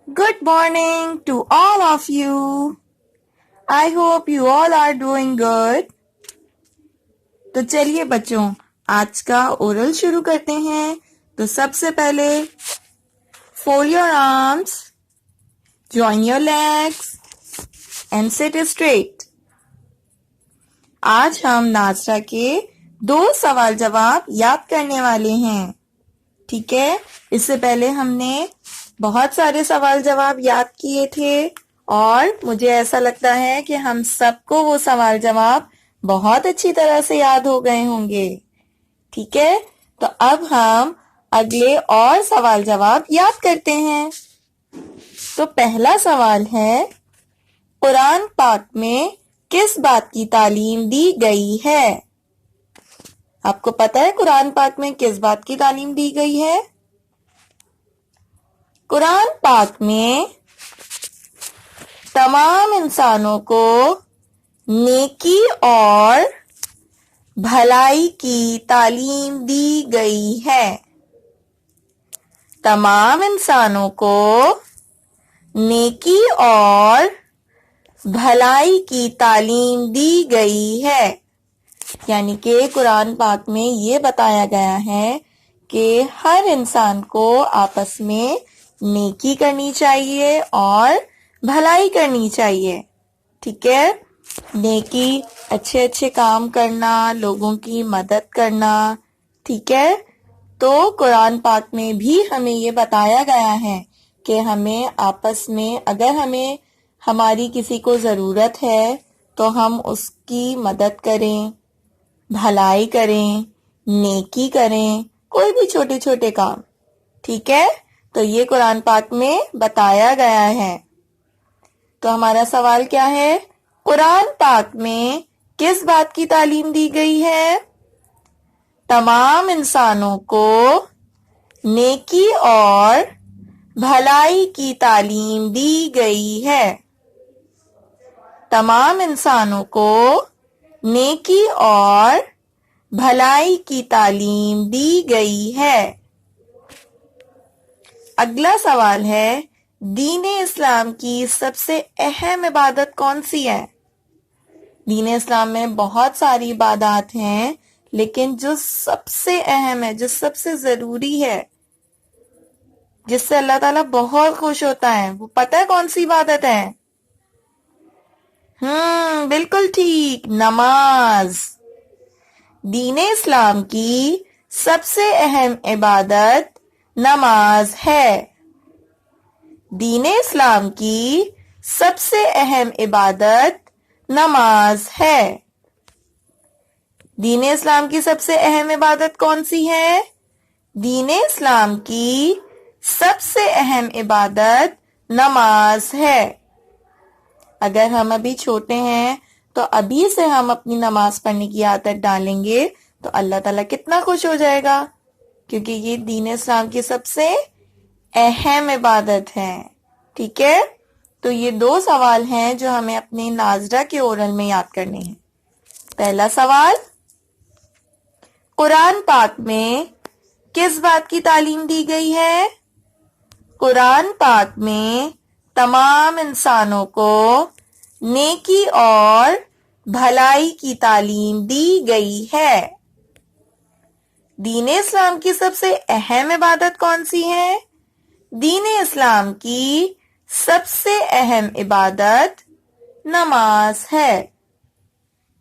Good morning to all of you. I hope you all are doing good. تو چلیے بچوں آج کا اورل شروع کرتے ہیں. تو سب سے پہلے fold your arms, join your legs and sit straight. آج ہم ناظرہ کے 2 سوال جواب یاد کرنے والے ہیں. ٹھیک ہے، اس سے پہلے ہم نے بہت سارے سوال جواب یاد کیے تھے اور مجھے ایسا لگتا ہے کہ ہم سب کو وہ سوال جواب بہت اچھی طرح سے یاد ہو گئے ہوں گے. ٹھیک ہے، تو اب ہم اگلے اور سوال جواب یاد کرتے ہیں. تو پہلا سوال ہے، قرآن پاک میں کس بات کی تعلیم دی گئی ہے؟ آپ کو پتہ ہے قرآن پاک میں کس بات کی تعلیم دی گئی ہے؟ قرآن پاک میں تمام انسانوں کو نیکی اور بھلائی کی تعلیم دی گئی ہے. تمام انسانوں کو نیکی اور بھلائی کی تعلیم دی گئی ہے. یعنی کہ قرآن پاک میں یہ بتایا گیا ہے کہ ہر انسان کو آپس میں نیکی کرنی چاہیے اور بھلائی کرنی چاہیے. ٹھیک ہے، نیکی اچھے اچھے کام کرنا، لوگوں کی مدد کرنا. ٹھیک ہے، تو قرآن پاک میں بھی ہمیں یہ بتایا گیا ہے کہ ہمیں آپس میں اگر ہمیں ہماری کسی کو ضرورت ہے تو ہم اس کی مدد کریں، بھلائی کریں، نیکی کریں، کوئی بھی چھوٹے چھوٹے کام. ٹھیک ہے، تو یہ قرآن پاک میں بتایا گیا ہے. تو ہمارا سوال کیا ہے؟ قرآن پاک میں کس بات کی تعلیم دی گئی ہے؟ تمام انسانوں کو نیکی اور بھلائی کی تعلیم دی گئی ہے. تمام انسانوں کو نیکی اور بھلائی کی تعلیم دی گئی ہے. اگلا سوال ہے، دین اسلام کی سب سے اہم عبادت کون سی ہے؟ دین اسلام میں بہت ساری عبادات ہیں لیکن جو سب سے اہم ہے، جو سب سے ضروری ہے، جس سے اللہ تعالیٰ بہت خوش ہوتا ہے، وہ پتہ ہے کون سی عبادت ہے؟ بالکل ٹھیک، نماز. دین اسلام کی سب سے اہم عبادت نماز ہے. دین اسلام کی سب سے اہم عبادت نماز ہے. دین اسلام کی سب سے اہم عبادت کون سی ہے؟ دین اسلام کی سب سے اہم عبادت نماز ہے. اگر ہم ابھی چھوٹے ہیں تو ابھی سے ہم اپنی نماز پڑھنے کی عادت ڈالیں گے تو اللہ تعالیٰ کتنا خوش ہو جائے گا، کیونکہ یہ دین اسلام کی سب سے اہم عبادت ہے. ٹھیک ہے، تو یہ 2 سوال ہیں جو ہمیں اپنے ناظرہ کے اورل میں یاد کرنے ہیں. پہلا سوال، قرآن پاک میں کس بات کی تعلیم دی گئی ہے؟ قرآن پاک میں تمام انسانوں کو نیکی اور بھلائی کی تعلیم دی گئی ہے. دین اسلام کی سب سے اہم عبادت کون سی ہے؟ دین اسلام کی سب سے اہم عبادت نماز ہے.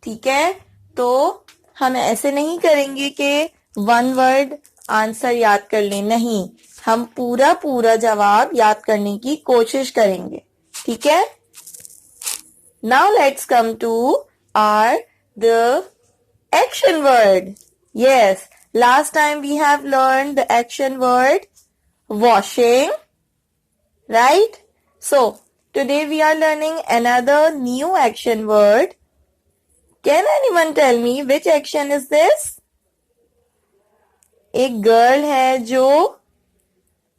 ٹھیک ہے، تو ہم ایسے نہیں کریں گے کہ 1 ورڈ آنسر یاد کر لیں، نہیں، ہم پورا جواب یاد کرنے کی کوشش کریں گے. ٹھیک ہے، now let's come to the action word. Yes, last time we have learned the action word washing, right? So today we are learning another new action word. Can anyone tell me which action is this? ایک girl ہے جو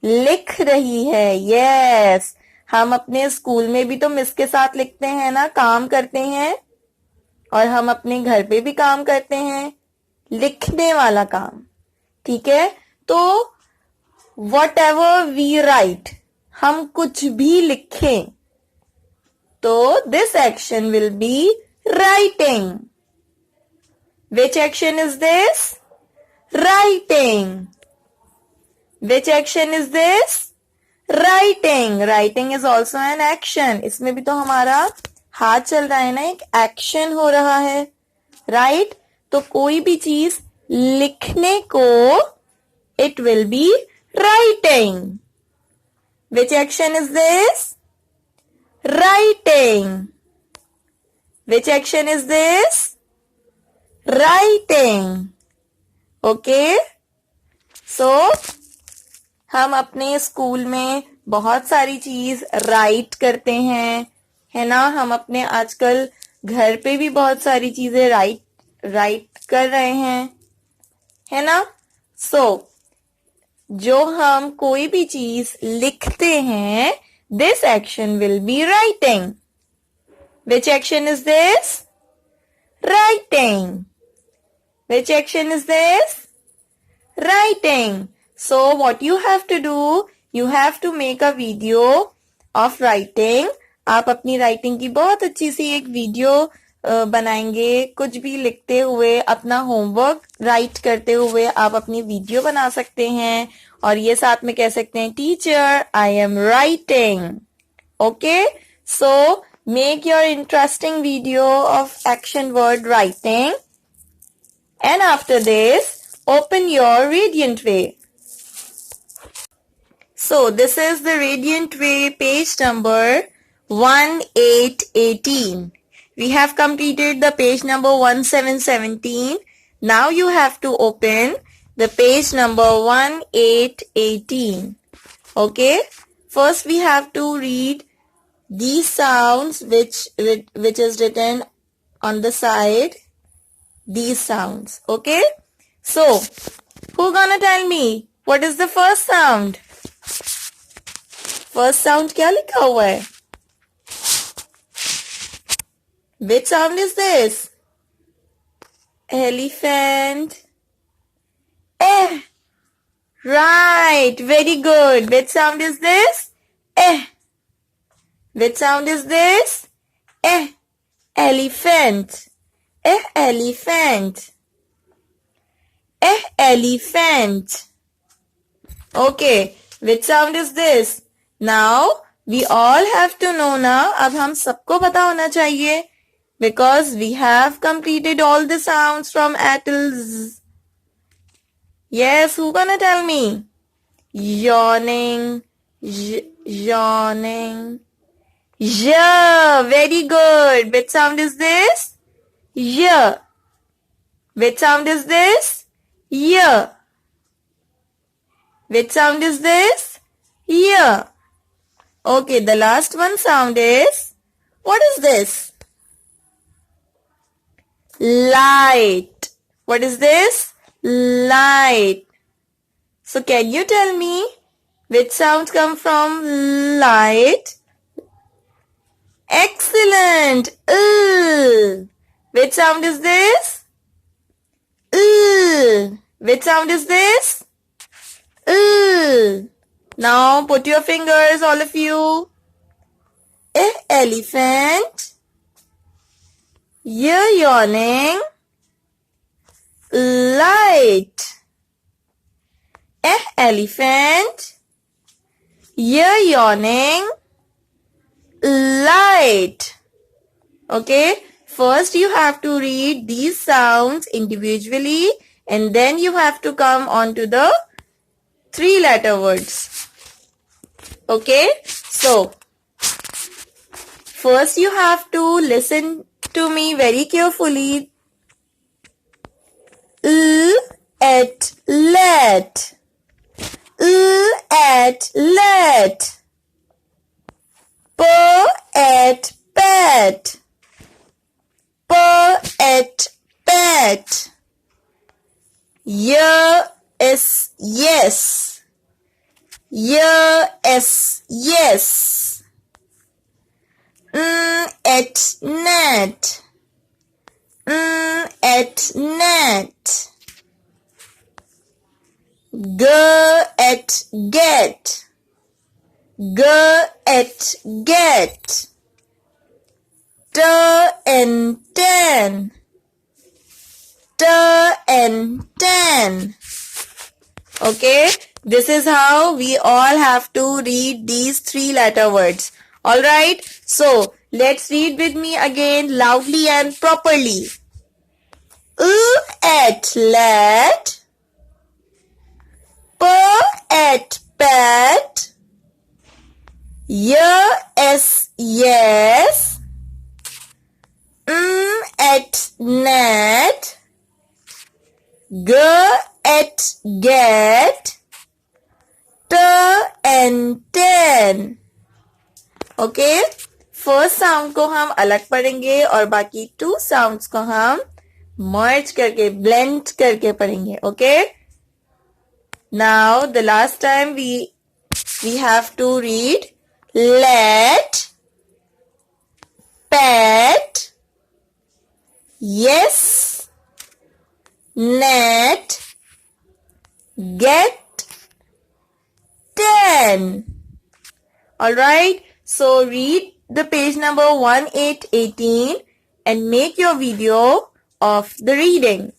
لکھ رہی ہے. یس، ہم اپنے school میں بھی تو مس کے ساتھ لکھتے ہیں نا، کام کرتے ہیں، اور ہم اپنے گھر پہ بھی کام کرتے ہیں، لکھنے والا کام. ٹھیک ہے، تو واٹ ایور وی رائٹ، ہم کچھ بھی لکھیں تو this action will be writing. Which action is this? Writing. Which action is this? Writing. Writing is also an action. اس میں بھی تو ہمارا ہاتھ چل رہا ہے نا, ایک ایکشن ہو رہا ہے, right? تو کوئی بھی چیز لکھنے کو it will be writing. Which action is this? Writing. Which action is this? Writing. Okay? So, ہم اپنے اسکول میں بہت ساری چیز رائٹ کرتے ہیں, ہے نا. ہم اپنے آج کل گھر پہ بھی بہت ساری چیزیں رائٹ کر رہے ہیں, ہے نا. سو جو ہم کوئی بھی چیز لکھتے ہیں, this action will be writing. Which action is this? Writing. Which action is this? Writing. So what you have to do, you have to make a video of writing. آپ اپنی رائٹنگ کی بہت اچھی سی ایک ویڈیو بنائیں گے, کچھ بھی لکھتے ہوئے, اپنا ہوم ورک رائٹ کرتے ہوئے آپ اپنی ویڈیو بنا سکتے ہیں, اور یہ ساتھ میں کہہ سکتے ہیں teacher I am writing. Okay, so make your interesting video of action word writing, and after this open your Radiant Way. So this is the Radiant Way page number 1818. We have completed the page number 1717. Now you have to open the page number 1818. Okay? First we have to read these sounds which is written on the side. These sounds. Okay? So, who gonna tell me what is the first sound? First sound کیا لکھا ہوا ہے? Which sound is this? Elephant. Eh. Right. Very good. Which sound is this? Eh. Which sound is this? Eh. Elephant. Eh. Elephant. Eh. Elephant. Okay. Which sound is this? Now, we all have to know now. اب ہم سب کو پتا ہونا چاہیے. Because we have completed all the sounds from A till Z. Yes, who gonna tell me? Yawning. Yawning. Yeah, very good. Which sound is this? Yeah. Which sound is this? Yeah. Which sound is this? Yeah. Okay, the last one sound is, what is this? Light. What is this? Light. So can you tell me which sounds come from light? Excellent. Which sound is this? Which sound is this? Now put your fingers, all of you. Elephant. You're yawning. Light. Elephant. You're yawning. Light. Okay. First you have to read these sounds individually, and then you have to come on to the 3-letter words. Okay. So, first you have to listen to me very carefully. At let. At let. P at pet. P at pet. Yes, yes. Yes, yes. At net. At net. G at get. Get, get. And ten. And ten. Okay, this is how we all have to read these 3-letter words. Alright, so let's read with me again loudly and properly. Atlet, at pet, yes, at net, at get, and ten. Okay, first sound को हम अलग पढ़ेंगे और बाकी 2 sounds को हम merge करके blend करके पढ़ेंगे. Okay, now the last time we have to read let, pet, yes, net, get, ten. Alright, so read the page number 1818 and make your video of the reading.